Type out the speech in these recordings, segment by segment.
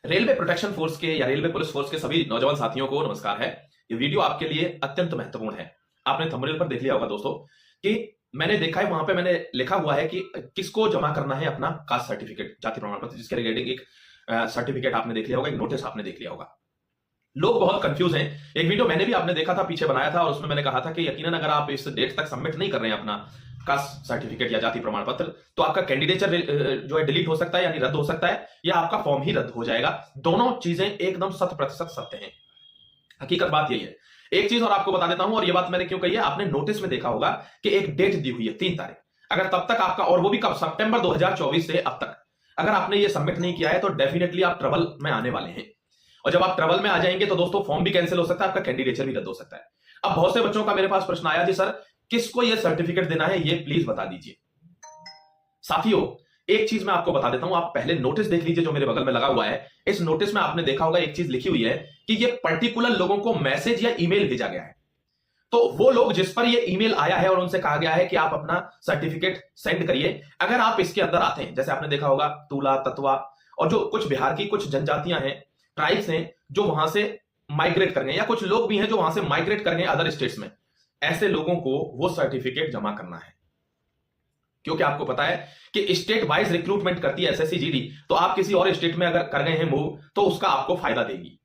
Railway protection force के या railway police force के सभी नौजवान साथियों को नमस्कार है। ये वीडियो आपके लिए अत्यंत महत्वपूर्ण है। आपने थंबनेल पर देख लिया होगा दोस्तों कि मैंने देखा है, वहां पे मैंने लिखा हुआ है कि किसको जमा करना है अपना कास्ट सर्टिफिकेट, जाति प्रमाण पत्र, जिसके रिगार्डिंग एक सर्टिफिकेट आपने देख लिया होगा, एक नोटिस आपने देख लिया होगा। लोग बहुत कंफ्यूज हैं। एक वीडियो मैंने भी आपने देखा था, पीछे बनाया था, और उसमें मैंने कहा था कि यकीनन अगर आप इस डेट तक सबमिट नहीं कर रहे हैं अपना कास्ट सर्टिफिकेट या जाति प्रमाण पत्र, तो आपका कैंडिडेचर जो है डिलीट हो सकता है, यानी रद्द हो सकता है, या आपका फॉर्म ही रद्द हो जाएगा। दोनों चीजें एकदम 100% सत्य हैं। हकीकत बात यही है। एक चीज और आपको बता देता हूं, और ये बात मैंने क्यों कही है, आपने नोटिस में देखा होगा कि एक डेट दी हुई है 3 तारीख। अगर तब तक आपका, और वो भी कब, सितंबर 2024 से अब तक अगर आपने ये सबमिट नहीं किया है तो डेफिनेटली आप ट्रबल में आने वाले हैं। और जब आप ट्रबल में आ जाएंगे तो दोस्तों फॉर्म भी कैंसिल हो सकता है, आपका कैंडिडेचर भी रद्द हो सकता है। अब बहुत से बच्चों का मेरे पास प्रश्न आया, जी सर किसको ये सर्टिफिकेट देना है, ये प्लीज बता दीजिए। साथियों, एक चीज मैं आपको बता देता हूं, आप पहले नोटिस देख लीजिए जो मेरे बगल में लगा हुआ है। इस नोटिस में आपने देखा होगा एक चीज लिखी हुई है कि ये पर्टिकुलर लोगों को मैसेज या ईमेल भेजा गया है। तो वो लोग जिस पर ये ईमेल आया है और उनसे कहा गया है कि आप अपना सर्टिफिकेट सेंड करिए, अगर आप इसके अंदर आते हैं, जैसे आपने देखा होगा तूला, ततवा, और जो कुछ बिहार की कुछ जनजातियां हैं, ट्राइब्स हैं, जो वहां से माइग्रेट कर गए, या कुछ लोग भी हैं जो वहां से माइग्रेट कर गए अदर स्टेट्स में, ऐसे लोगों को वो सर्टिफिकेट जमा करना है। क्योंकि आपको पता है कि स्टेट वाइज रिक्रूटमेंट करती है एसएससी जीडी, तो आप किसी और स्टेट में अगर कर गए हैं मूव, तो उसका आपको फायदा देगी।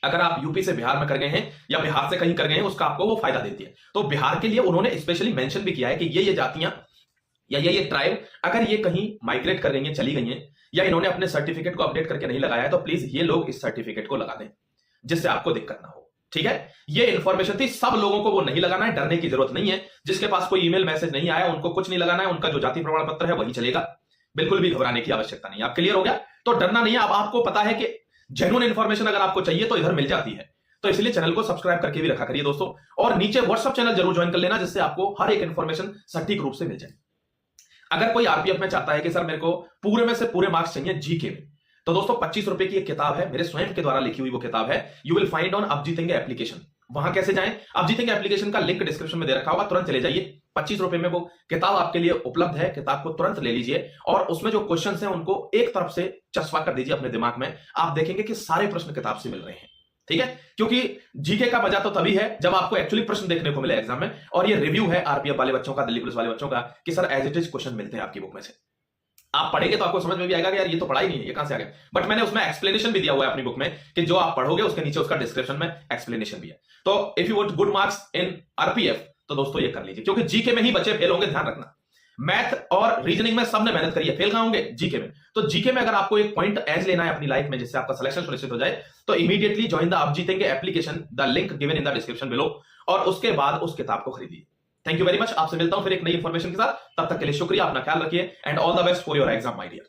अगर आप यूपी से बिहार में कर गए हैं या बिहार से कहीं कर गए हैं, उसका आपको वो फायदा देती है। तो बिहार के लिए उन्होंने स्पेशली मेंशन भी किया है कि ये जातियां या ये ट्राइब अगर ये कहीं माइग्रेट कर गई हैं, चली गई हैं, या इन्होंने अपने सर्टिफिकेट को अपडेट करके नहीं लगाया है, तो प्लीज ये लोग इस सर्टिफिकेट को लगा दें, जिससे आपको दिक्कत ना हो। ठीक है, ये इंफॉर्मेशन थी। सब लोगों को वो नहीं लगाना है, डरने की जरूरत नहीं है। जिसके पास कोई ईमेल मैसेज नहीं आया उनको कुछ नहीं लगाना है, उनका जो जाति प्रमाण पत्र है वही चलेगा। बिल्कुल भी घबराने की आवश्यकता नहीं। आप क्लियर हो गया? तो डरना नहीं है। अब आपको पता है कि जेन्युइन इंफॉर्मेशन अगर आपको चाहिए तो इधर मिल जाती है। तो इसलिए चैनल को सब्सक्राइब करके भी रखा करिए दोस्तों, और नीचे व्हाट्सएप चैनल जरूर ज्वाइन कर लेना, जिससे आपको हर एक इंफॉर्मेशन सटीक रूप से मिल जाए। अगर कोई आरपीएफ में चाहता है कि सर मेरे को पूरे में से पूरे मार्क्स चाहिए जीके में, तो दोस्तों 25 रुपए की एक किताब है, मेरे स्वयं के द्वारा लिखी हुई वो किताब है, यू विल फाइंड ऑन अब जीतेंगे एप्लीकेशन। वहां कैसे जाएं? अब जीतेंगे एप्लीकेशन का लिंक डिस्क्रिप्शन में दे रखा होगा, तुरंत चले जाइए। 25 रुपए में वो किताब आपके लिए उपलब्ध है। किताब को तुरंत ले लीजिए, और उसमें जो क्वेश्चंस हैं उनको एक तरफ से चस्पा कर दीजिए अपने दिमाग में। आप देखेंगे कि सारे प्रश्न किताब से मिल रहे हैं। ठीक है, क्योंकि जीके का मजा तो तभी है जब आपको एक्चुअली प्रश्न देखने को मिले एग्जाम में। और ये रिव्यू है आरपीएफ वाले बच्चों का, दिल्ली पुलिस वाले बच्चों का, कि sir as it is question मिलते हैं आपकी बुक में से। आप पढ़ेंगे तो आपको समझ में भी आएगा कि यार ये तो पढ़ा ही नहीं है, ये कहां से आ गया। बट मैंने उसमें एक्सप्लेनेशन भी दिया हुआ है अपनी बुक में, कि जो आप पढ़ोगे उसके नीचे उसका डिस्क्रिप्शन में एक्सप्लेनेशन भी है। तो if you want good marks in RPF, तो दोस्तों ये कर लीजिए, क्योंकि जीके में ही बच्चे फेल होंगे, ध्यान रखना। मैथ और रीजनिंग में सबने मेहनत करी है, फेल कहां होंगे? जीके में। तो जीके में अगर आपको एक पॉइंट एज लेना है अपनी लाइफ में, जिससे आपका सिलेक्शन सुनिश्चित हो जाए, तो इमीडिएटली ज्वाइन द अब जीतेंगे application, the link given in the description below, और उसके बाद उस किताब को खरीदिए। Thank you very much. आपसे मिलता हूं फिर एक नई इंफॉर्मेशन के साथ। तब तक के लिए शुक्रिया, अपना ख्याल रखिए, and all the best for your exam my dear.